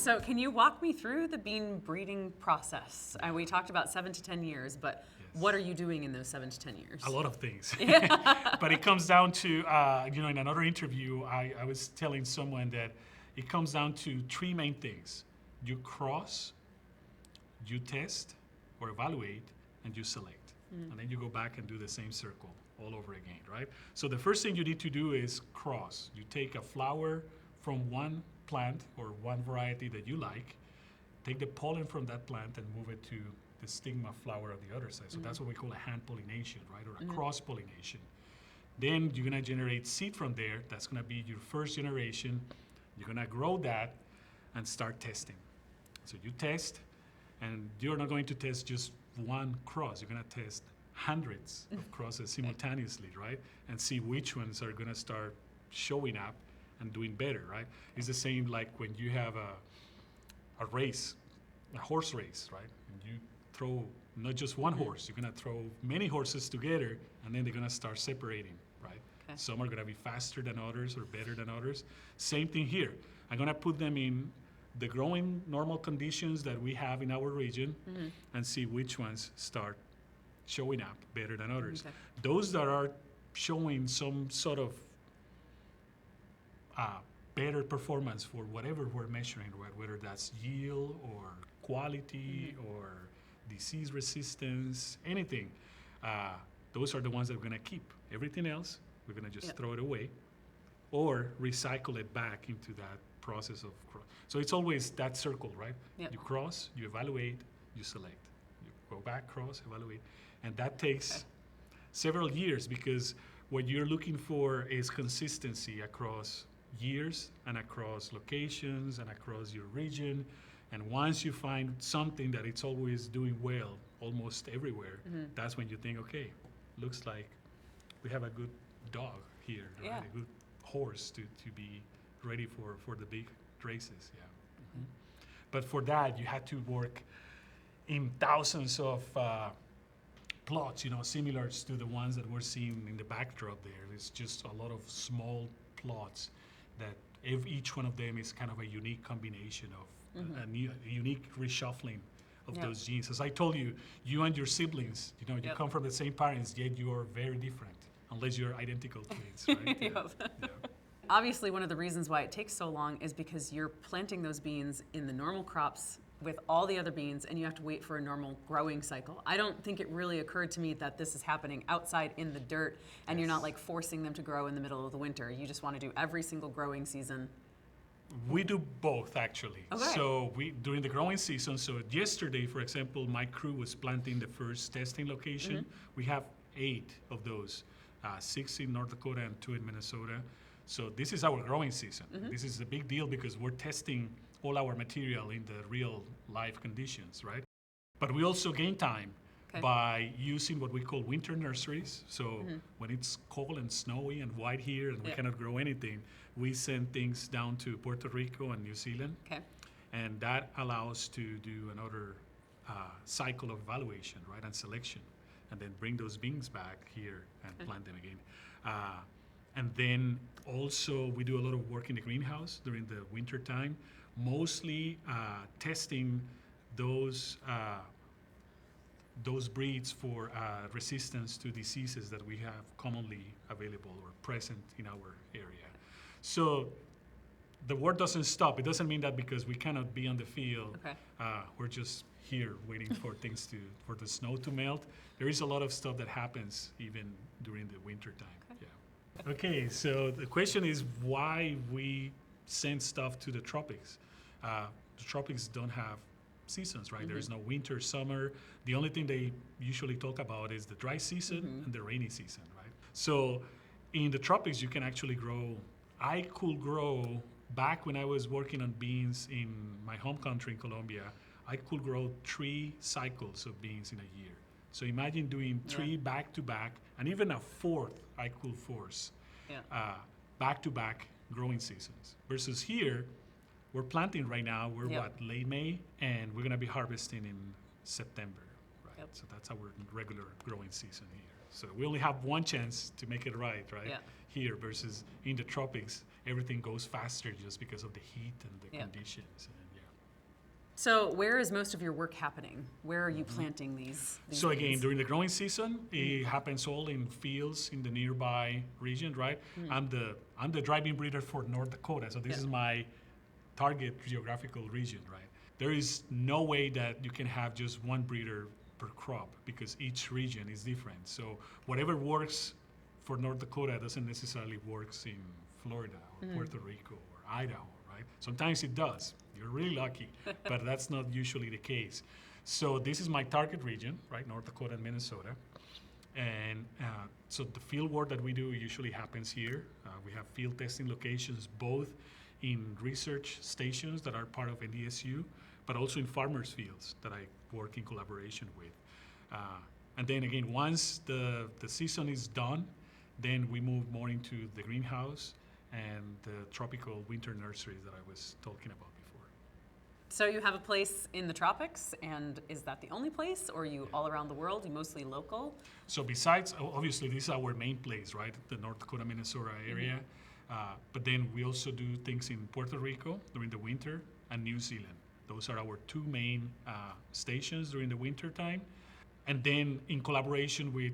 So can you walk me through the bean breeding process? We talked about 7 to 10 years, but what are you doing in those 7 to 10 years? A lot of things. But it comes down to, in another interview, I was telling someone that it comes down to 3 main things. You cross, you test or evaluate, and you select. And then you go back and do the same circle all over again, right? So the first thing you need to do is cross. You take a flower from one plant or one variety that you like, take the pollen from that plant and move it to the stigma flower on the other side. So that's what we call a hand pollination, right? Or a cross pollination. Then you're gonna generate seed from there. That's gonna be your first generation. You're gonna grow that and start testing. So you test, and you're not going to test just one cross. You're gonna test hundreds of crosses simultaneously, right? And see which ones are gonna start showing up and doing better, right? It's the same like when you have a race, a horse race, right? And you throw not just one horse, you're gonna throw many horses together, and then they're gonna start separating, right? Okay. Some are gonna be faster than others or better than others. Same thing here. I'm gonna put them in the growing normal conditions that we have in our region and see which ones start showing up better than others. Okay. Those that are showing some sort of better performance for whatever we're measuring, right? Whether that's yield or quality or disease resistance, anything. Those are the ones that we're gonna keep. Everything else, we're gonna just throw it away or recycle it back into that process of cross. So it's always that circle, right? Yep. You cross, you evaluate, you select. You go back, cross, evaluate. And that takes several years because what you're looking for is consistency across years and across locations and across your region. And once you find something that it's always doing well almost everywhere, that's when you think, okay, looks like we have a good dog here, right? A good horse to be ready for the big races, But for that, you had to work in thousands of plots, similar to the ones that we're seeing in the backdrop there. It's just a lot of small plots that each one of them is kind of a unique combination of a unique reshuffling of those genes. As I told you, you and your siblings, you come from the same parents, yet you are very different, unless you're identical twins, right? Obviously, one of the reasons why it takes so long is because you're planting those beans in the normal crops with all the other beans, and you have to wait for a normal growing cycle. I don't think it really occurred to me that this is happening outside in the dirt, and you're not like forcing them to grow in the middle of the winter. You just want to do every single growing season. We do both, actually. Okay. So during the growing season, so yesterday, for example, my crew was planting the first testing location. We have 8 of those, 6 in North Dakota and 2 in Minnesota. So this is our growing season. This is a big deal because we're testing all our material in the real life conditions, right? But we also gain time by using what we call winter nurseries. So when it's cold and snowy and white here and we cannot grow anything, we send things down to Puerto Rico and New Zealand. And that allows to do another cycle of evaluation, right, and selection, and then bring those beans back here and plant them again. And then also we do a lot of work in the greenhouse during the winter time, mostly testing those breeds for resistance to diseases that we have commonly available or present in our area. So the work doesn't stop. It doesn't mean that because we cannot be on the field, we're just here waiting for for the snow to melt. There is a lot of stuff that happens even during the winter time. Okay, so the question is why we send stuff to the tropics. The tropics don't have seasons, right? There's no winter, summer. The only thing they usually talk about is the dry season and the rainy season, right? So in the tropics, you can actually grow. I could grow, back when I was working on beans in my home country in Colombia, I could grow 3 cycles of beans in a year. So imagine doing 3 back-to-back, and even a 4th I could force back-to-back growing seasons. Versus here, we're planting right now, we're late May, and we're gonna be harvesting in September, right? So that's our regular growing season here. So we only have one chance to make it right? Here versus in the tropics, everything goes faster just because of the heat and the conditions. And So where is most of your work happening? Where are you planting these So again, beans? during the growing season, it happens all in fields in the nearby region, right? I'm the dry bean breeder for North Dakota, so this Yeah. is my target geographical region, right? There is no way that you can have just one breeder per crop because each region is different. So whatever works for North Dakota doesn't necessarily works in Florida or Puerto Rico or Idaho, right? Sometimes it does. You're really lucky, but that's not usually the case. So this is my target region, right? North Dakota and Minnesota. And so the field work that we do usually happens here. We have field testing locations both in research stations that are part of NDSU, but also in farmers' fields that I work in collaboration with. And then again, once the season is done, then we move more into the greenhouse and the tropical winter nurseries that I was talking about before. So you have a place in the tropics, and is that the only place, or are you all around the world? You mostly local? So besides, obviously, this is our main place, right? The North Dakota, Minnesota area. But then we also do things in Puerto Rico during the winter and New Zealand. Those are our two main stations during the winter time. And then in collaboration with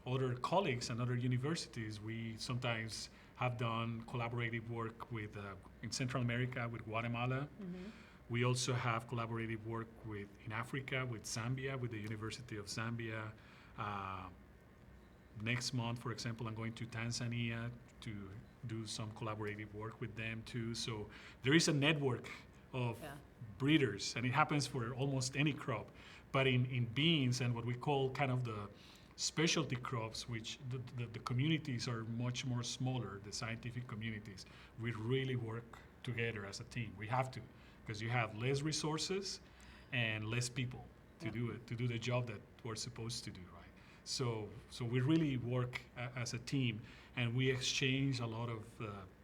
other colleagues and other universities, we sometimes have done collaborative work with in Central America with Guatemala. We also have collaborative work in Africa with Zambia, with the University of Zambia. Next month, for example, I'm going to Tanzania to do some collaborative work with them too. So there is a network of breeders, and it happens for almost any crop. But in beans and what we call kind of the specialty crops, which the communities are much more smaller, the scientific communities, we really work together as a team. We have to, because you have less resources and less people to do it, to do the job that we're supposed to do, right? So we really work as a team, and we exchange a lot of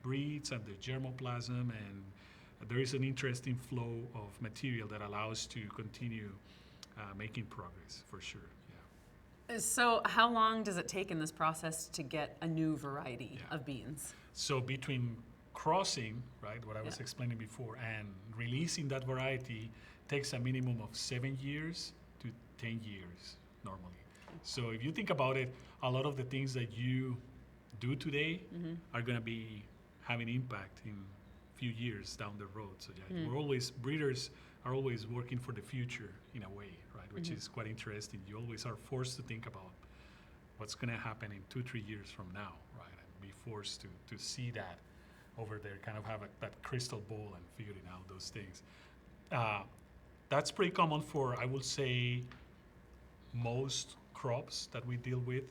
breeds and the germplasm, and there is an interesting flow of material that allows to continue making progress, for sure. So how long does it take in this process to get a new variety of beans? So between crossing, right, what I was explaining before, and releasing that variety takes a minimum of 7 years to 10 years normally. So if you think about it, a lot of the things that you do today are going to be having impact in a few years down the road. So breeders are always working for the future in a way, right? Which is quite interesting. You always are forced to think about what's going to happen in 2-3 years from now, right? And be forced to see that over there, kind of have that crystal ball and figuring out those things. That's pretty common for, I would say, most crops that we deal with.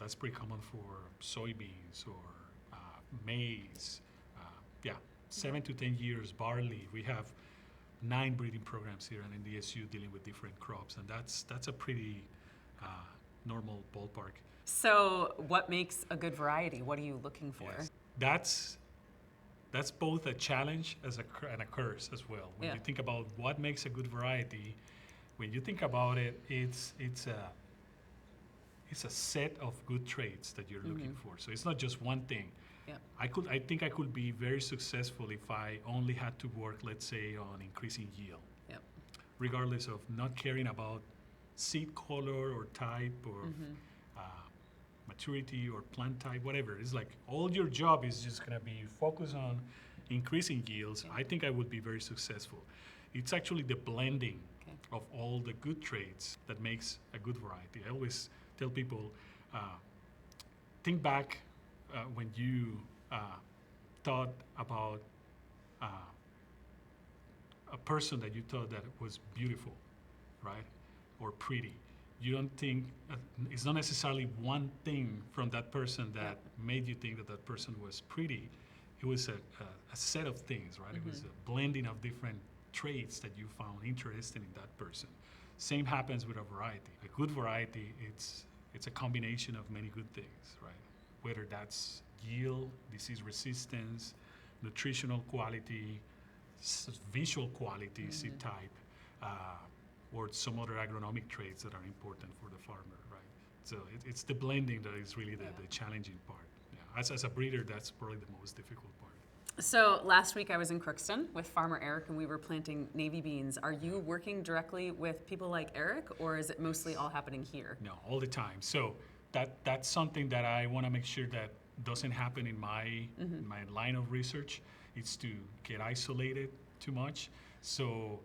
That's pretty common for soybeans or maize. 7 to 10 years, barley. We have 9 breeding programs here at NDSU dealing with different crops, and that's a pretty normal ballpark. So what makes a good variety? What are you looking for? Yes. That's both a challenge and a curse as well. When you think about what makes a good variety, when you think about it, it's a set of good traits that you're looking for. So it's not just one thing. Yeah. I think I could be very successful if I only had to work, let's say, on increasing yield, regardless of not caring about seed color or type or maturity or plant type, whatever. It's like all your job is just going to be focused on increasing yields. I think I would be very successful. It's actually the blending of all the good traits that makes a good variety. I always tell people, think back when you thought about a person that you thought that was beautiful, right, or pretty. You don't think, it's not necessarily one thing from that person that made you think that that person was pretty. It was a set of things, right? It was a blending of different traits that you found interesting in that person. Same happens with a variety. A good variety, it's a combination of many good things, right? Whether that's yield, disease resistance, nutritional quality, visual quality, seed type, or some other agronomic traits that are important for the farmer, right? So it's the blending that is really the challenging part. Yeah. As a breeder, that's probably the most difficult part. So last week I was in Crookston with Farmer Eric and we were planting navy beans. Are you working directly with people like Eric or is it mostly all happening here? No, all the time. So that's something that I want to make sure that doesn't happen in my line of research. It's to get isolated too much. So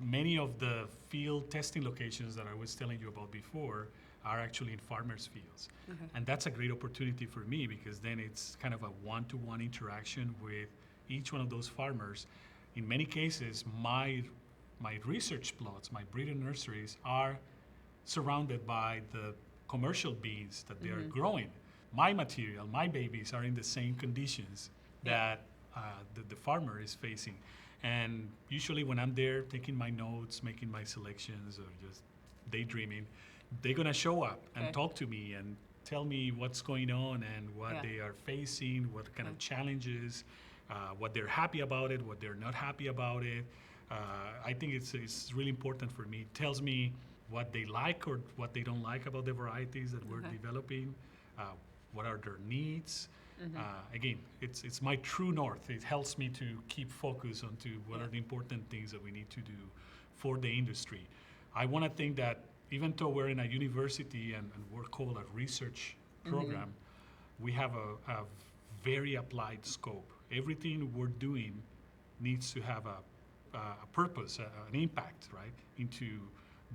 many of the field testing locations that I was telling you about before are actually in farmers' fields. Okay. And that's a great opportunity for me because then it's kind of a one-to-one interaction with each one of those farmers. In many cases, my research plots, my breeder nurseries are surrounded by the commercial bees that they are growing. My material, my babies are in the same conditions that the farmer is facing. And usually when I'm there taking my notes, making my selections, or just daydreaming, they're gonna show up and talk to me and tell me what's going on and what they are facing, what kind of challenges, what they're happy about it, what they're not happy about it. I think it's really important for me. It tells me what they like or what they don't like about the varieties that we're developing, what are their needs. Again, it's my true north. It helps me to keep focus on to what are the important things that we need to do for the industry. I want to think that even though we're in a university and we're called a research program, we have a very applied scope. Everything we're doing needs to have a purpose, an impact, right, into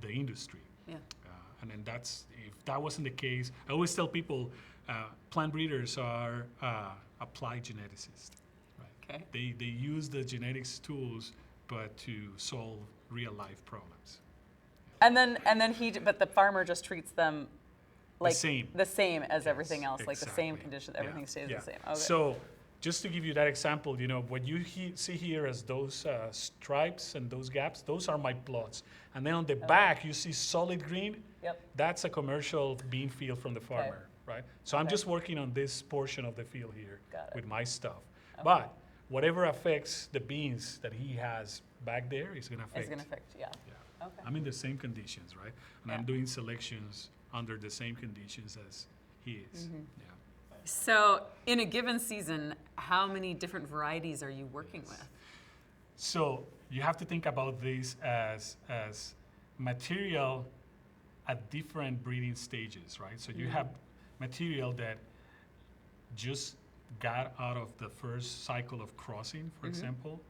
the industry. Yeah. And then if that wasn't the case, I always tell people plant breeders are applied geneticists. Right? Okay. They use the genetics tools, but to solve real life problems. And then but the farmer just treats them like The same as everything else, Exactly. like the same condition, everything stays the same. Okay. So just to give you that example, what you see here as those stripes and those gaps, those are my plots. And then on the back, you see solid green. Yep. That's a commercial bean field from the farmer, right? So I'm just working on this portion of the field here Got it. with my stuff. But whatever affects the beans that he has back there is going to affect. It's gonna affect, yeah. Okay. I'm in the same conditions, right? And I'm doing selections under the same conditions as he is. Yeah. So in a given season, how many different varieties are you working with? So you have to think about this as material at different breeding stages, right? So you have material that just got out of the first cycle of crossing, for example,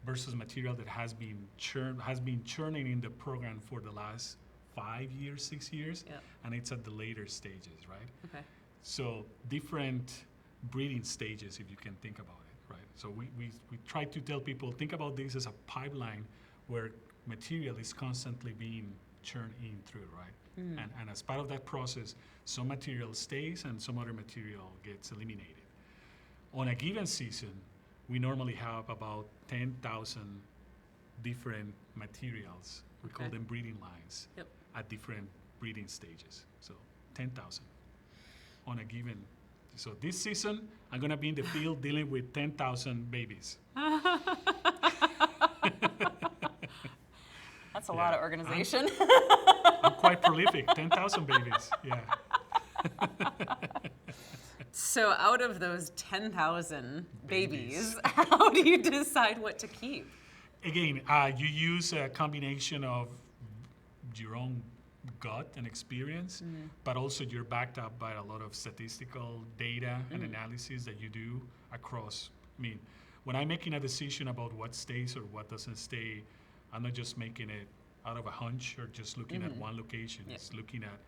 versus material that has been churning in the program for the last 5 years, 6 years, and it's at the later stages, right? Okay. So different breeding stages, if you can think about it, right? So we try to tell people, think about this as a pipeline where material is constantly being churned in through, right? And as part of that process, some material stays and some other material gets eliminated. On a given season, we normally have about 10,000 different materials. We call them breeding lines at different breeding stages. So 10,000 on a given. So this season, I'm gonna be in the field dealing with 10,000 babies. That's a lot of organization. I'm quite prolific, 10,000 babies, yeah. So out of those 10,000 babies, how do you decide what to keep? Again, you use a combination of your own gut and experience, but also you're backed up by a lot of statistical data and analysis that you do across. I mean, when I'm making a decision about what stays or what doesn't stay, I'm not just making it out of a hunch or just looking at one location. It's looking at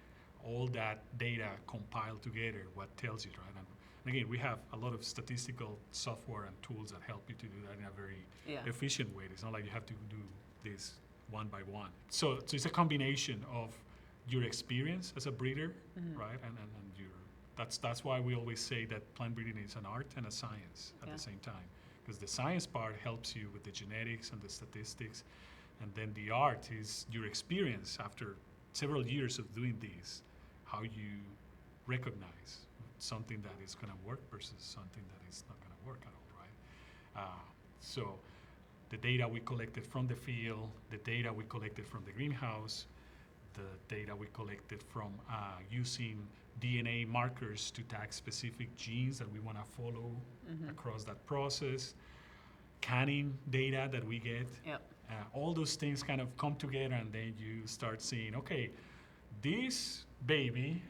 all that data compiled together, what tells you, right? And again, we have a lot of statistical software and tools that help you to do that in a very efficient way. It's not like you have to do this one by one. So it's a combination of your experience as a breeder, right? And that's why we always say that plant breeding is an art and a science at the same time. Because the science part helps you with the genetics and the statistics, and then the art is your experience after several years of doing this, how you recognize something that is going to work versus something that is not going to work at all, right? So the data we collected from the field, the data we collected from the greenhouse, the data we collected from using DNA markers to tag specific genes that we want to follow across that process, canning data that we get. Yep. All those things kind of come together, and then you start seeing, okay, this baby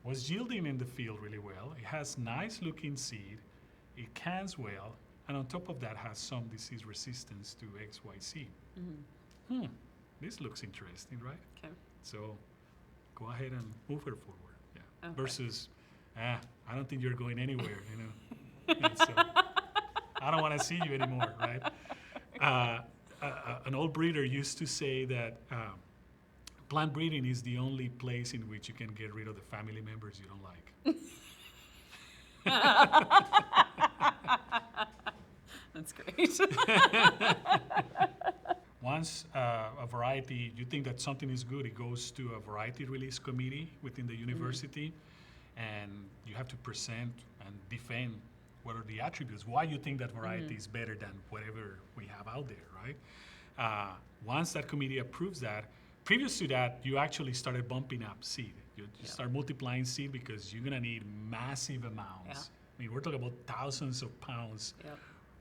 was yielding in the field really well. It has nice looking seed. It cans well. And on top of that has some disease resistance to XYZ. This looks interesting, right? Okay. So go ahead and move her forward. Yeah. Okay. Versus, I don't think you're going anywhere, you know. And so, I don't want to see you anymore, right? An old breeder used to say that plant breeding is the only place in which you can get rid of the family members you don't like. That's great. Once a variety, you think that something is good, it goes to a variety release committee within the university, and you have to present and defend what are the attributes, why you think that variety is better than whatever we have out there, right? Once that committee approves that, previous to that, you actually started bumping up seed. You start multiplying seed because you're gonna need massive amounts. Yeah. I mean, we're talking about thousands of pounds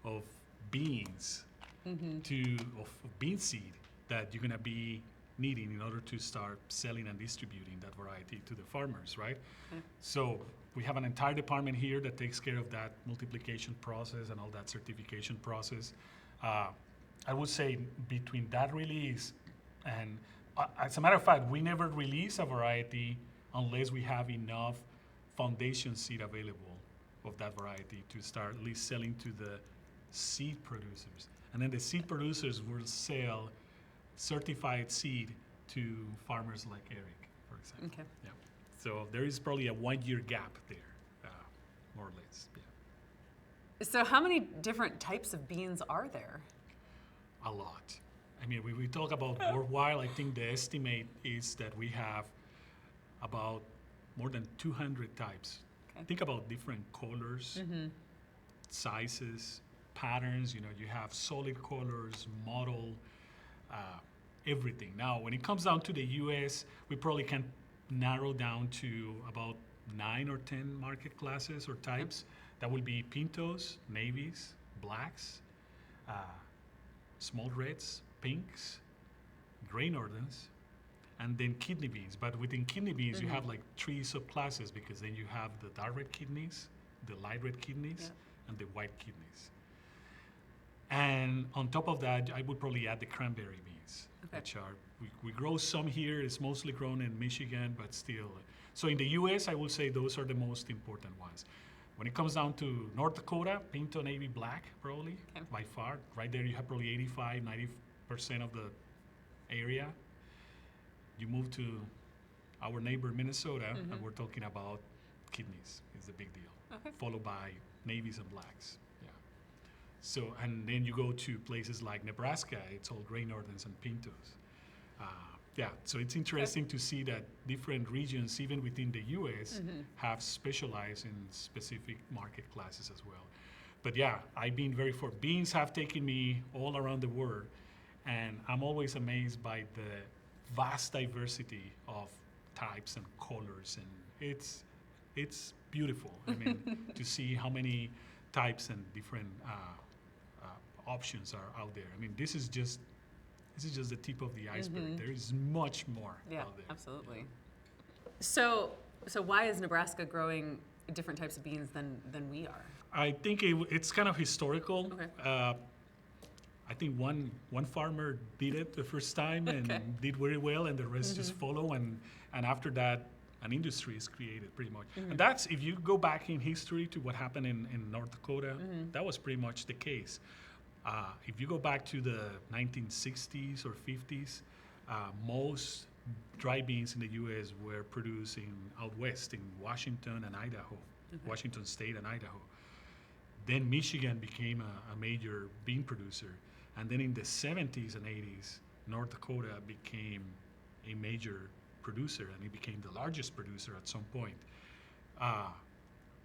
of beans of bean seed that you're gonna be needing in order to start selling and distributing that variety to the farmers, right? So we have an entire department here that takes care of that multiplication process and all that certification process. I would say between that release and, as a matter of fact, we never release a variety unless we have enough foundation seed available of that variety to start at least selling to the seed producers. And then the seed producers will sell certified seed to farmers like Eric, for example. Okay. Yeah. So there is probably a 1 year gap there, more or less. Yeah. So how many different types of beans are there? A lot. I mean, we talk about worldwide, I think the estimate is that we have about more than 200 types. Okay. Think about different colors, sizes, patterns. You know, you have solid colors, model, everything. Now, when it comes down to the U.S., we probably can narrow down to about 9 or 10 market classes or types. That will be pintos, navies, blacks, small reds, pinks, gray northerns, and then kidney beans. But within kidney beans, you have like 3 subclasses, because then you have the dark red kidneys, the light red kidneys, and the white kidneys. And on top of that, I would probably add the cranberry beans, which are, we grow some here. It's mostly grown in Michigan, but still. So in the U.S., I will say those are the most important ones. When it comes down to North Dakota, pinto, navy, black, probably, by far. Right there, you have probably 85, 90% of the area. You move to our neighbor, Minnesota, and we're talking about kidneys is the big deal, followed by navies and blacks. Yeah. So, and then you go to places like Nebraska, it's all gray northerns and pintos. Yeah, so it's interesting to see that different regions, even within the U.S., have specialized in specific market classes as well. But yeah, I've been very fortunate. Beans have taken me all around the world, and I'm always amazed by the vast diversity of types and colors, and it's beautiful. I mean, to see how many types and different options are out there. I mean, this is just the tip of the iceberg. There is much more out there. Absolutely. So why is Nebraska growing different types of beans than we are? I think it's kind of historical. Okay. I think one farmer did it the first time and did very well, and the rest just follow. And after that, an industry is created pretty much. And that's, if you go back in history to what happened in North Dakota, that was pretty much the case. If you go back to the 1960s or 50s, most dry beans in the U.S. were produced out west in Washington and Idaho, Washington State and Idaho. Then Michigan became a major bean producer. And then in the 70s and 80s, North Dakota became a major producer, and it became the largest producer at some point.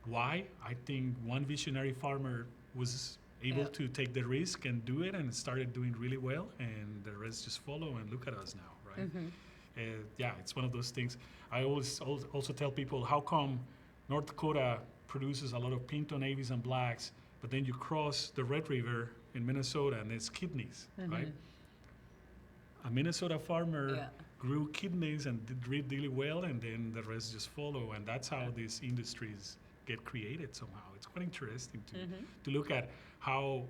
Why? I think one visionary farmer was able to take the risk and do it, and started doing really well, and the rest just follow, and look at us now, right? yeah, it's one of those things. I always also tell people, how come North Dakota produces a lot of pinto navies and blacks, but then you cross the Red River in Minnesota and it's kidneys, right? A Minnesota farmer grew kidneys and did really well, and then the rest just follow, and that's how these industries get created somehow. It's quite interesting to look at how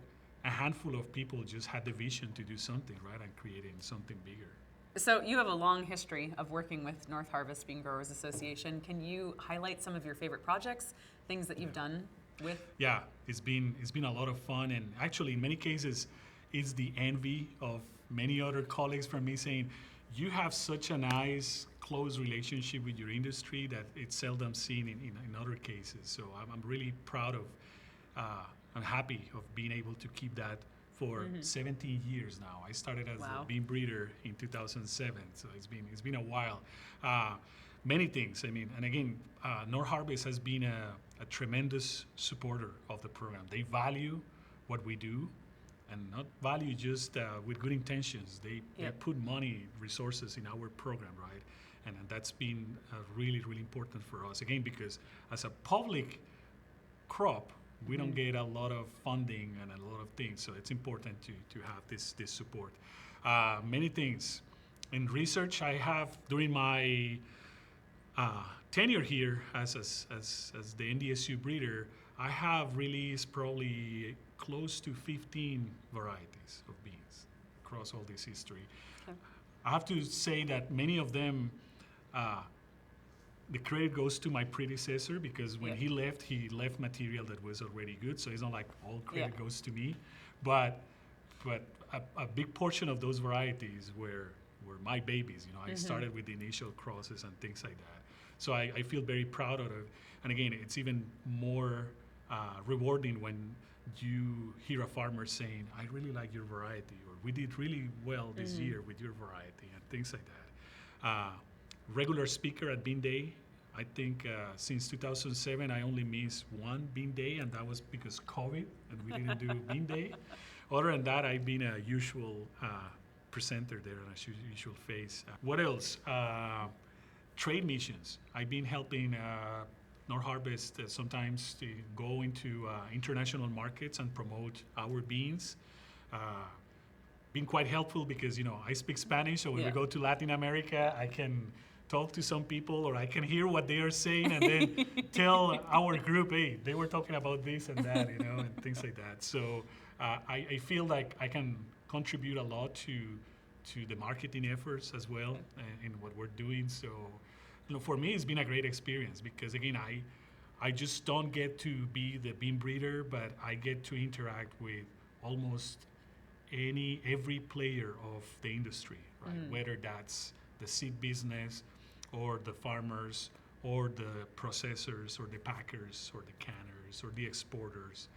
a handful of people just had the vision to do something, right, and creating something bigger. So you have a long history of working with Northarvest Bean Growers Association. Can you highlight some of your favorite projects, things that you've done with? Yeah, it's been a lot of fun, and actually in many cases it's the envy of many other colleagues from me saying, you have such a nice, close relationship with your industry that it's seldom seen in other cases. So I'm really proud of, I'm happy of being able to keep that for 17 years now. I started as a bean breeder in 2007, so it's been a while. Many things, I mean, and again, Northarvest has been a tremendous supporter of the program. They value what we do, and not value just with good intentions. They put money, resources in our program, right? And that's been really, really important for us. Again, because as a public crop, we don't get a lot of funding and a lot of things, so it's important to have this support. Many things. In research, I have, during my tenure here as the NDSU breeder, I have released probably close to 15 varieties of beans across all this history. Okay. I have to say that many of them, the credit goes to my predecessor, because when he left material that was already good, so it's not like all credit goes to me, but a big portion of those varieties were my babies. You know, I started with the initial crosses and things like that. So I feel very proud of it. And again, it's even more rewarding when you hear a farmer saying, I really like your variety, or we did really well this year with your variety, and things like that. Regular speaker at Bean Day. I think since 2007, I only missed one Bean Day, and that was because COVID, and we didn't do Bean Day. Other than that, I've been a usual presenter there, and a usual face. What else? Trade missions. I've been helping Northarvest sometimes to go into international markets and promote our beans. Been quite helpful because, you know, I speak Spanish, so when we go to Latin America, I can talk to some people, or I can hear what they are saying and then tell our group, hey, they were talking about this and that, you know, and things like that. So I feel like I can contribute a lot to the marketing efforts as well in what we're doing. So, you know, for me, it's been a great experience because, again, I just don't get to be the bean breeder, but I get to interact with almost every player of the industry, right? Whether that's the seed business, or the farmers, or the processors, or the packers, or the canners, or the exporters.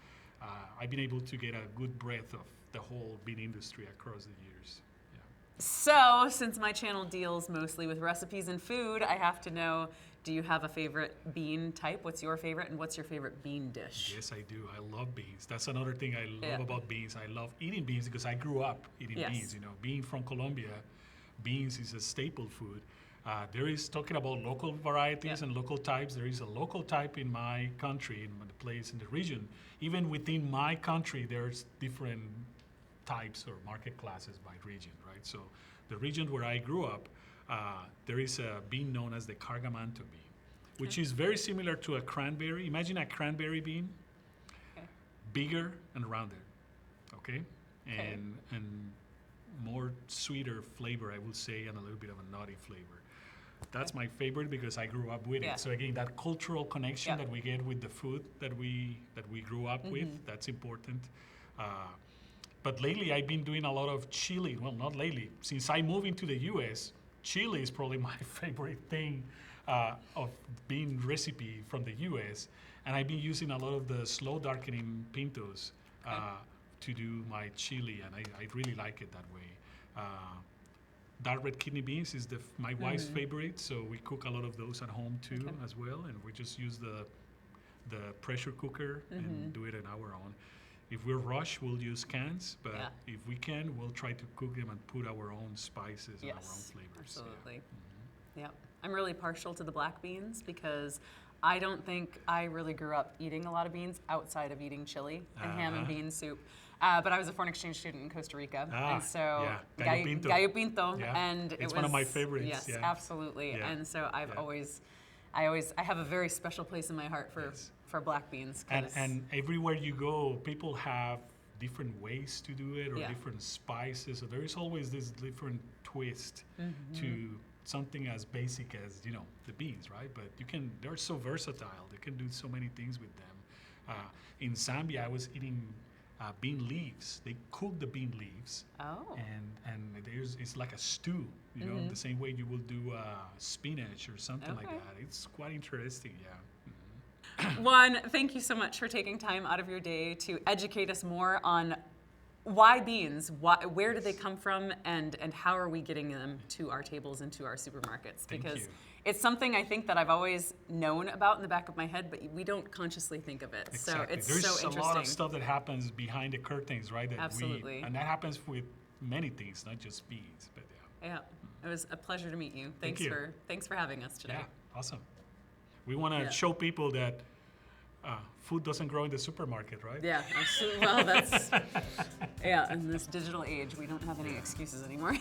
I've been able to get a good breadth of the whole bean industry across the years. Yeah. So, since my channel deals mostly with recipes and food, I have to know, do you have a favorite bean type? What's your favorite, and what's your favorite bean dish? Yes, I do. I love beans. That's another thing I love about beans. I love eating beans because I grew up eating beans. You know, being from Colombia, beans is a staple food. There is, talking about local varieties and local types, there is a local type in my country, in the place, in the region. Even within my country, there's different types or market classes by region, right? So the region where I grew up, there is a bean known as the Cargamanto bean, which is very similar to a cranberry. Imagine a cranberry bean, bigger and rounded, okay? And more sweeter flavor, I will say, and a little bit of a nutty flavor. That's my favorite because I grew up with it. So again, that cultural connection that we get with the food that we grew up with, that's important. But lately, I've been doing a lot of chili. Well, not lately. Since I moved into the U.S., chili is probably my favorite thing of bean recipe from the U.S. And I've been using a lot of the slow darkening pintos to do my chili, and I really like it that way. Dark red kidney beans is my wife's favorite, so we cook a lot of those at home too as well, and we just use the pressure cooker and do it on our own. If we're rushed, we'll use cans, but if we can, we'll try to cook them and put our own spices and our own flavors. Absolutely. Yeah, I'm really partial to the black beans because I don't think I really grew up eating a lot of beans outside of eating chili and ham and bean soup. But I was a foreign exchange student in Costa Rica, and so Gallo pinto. gallo pinto, Yeah. and It's one of my favorites. Yes, yeah. absolutely. Yeah. And so I have a very special place in my heart for black beans. And everywhere you go, people have different ways to do it or Yeah. different spices. So there is always this different twist to something as basic as, you know, the beans, right? But they're so versatile. They can do so many things with them. In Zambia, I was eating bean leaves. They cook the bean leaves. Oh. And it's like a stew, you know, the same way you will do spinach or something like Okay. that. It's quite interesting, yeah. Juan, thank you so much for taking time out of your day to educate us more on why beans, where do they come from, and how are we getting them to our tables and to our supermarkets? Thank Because you. it's something I think that I've always known about in the back of my head, but we don't consciously think of it. So Exactly. it's There's so a interesting. lot of stuff that happens behind the curtains, right? That Absolutely. and that happens with many things, not just beans. But Yeah, it was a pleasure to meet you. Thank you. Thanks for having us today. yeah, awesome. We want to Yeah. show people that food doesn't grow in the supermarket, right? Yeah, absolutely. Well, that's in this digital age, we don't have any excuses anymore.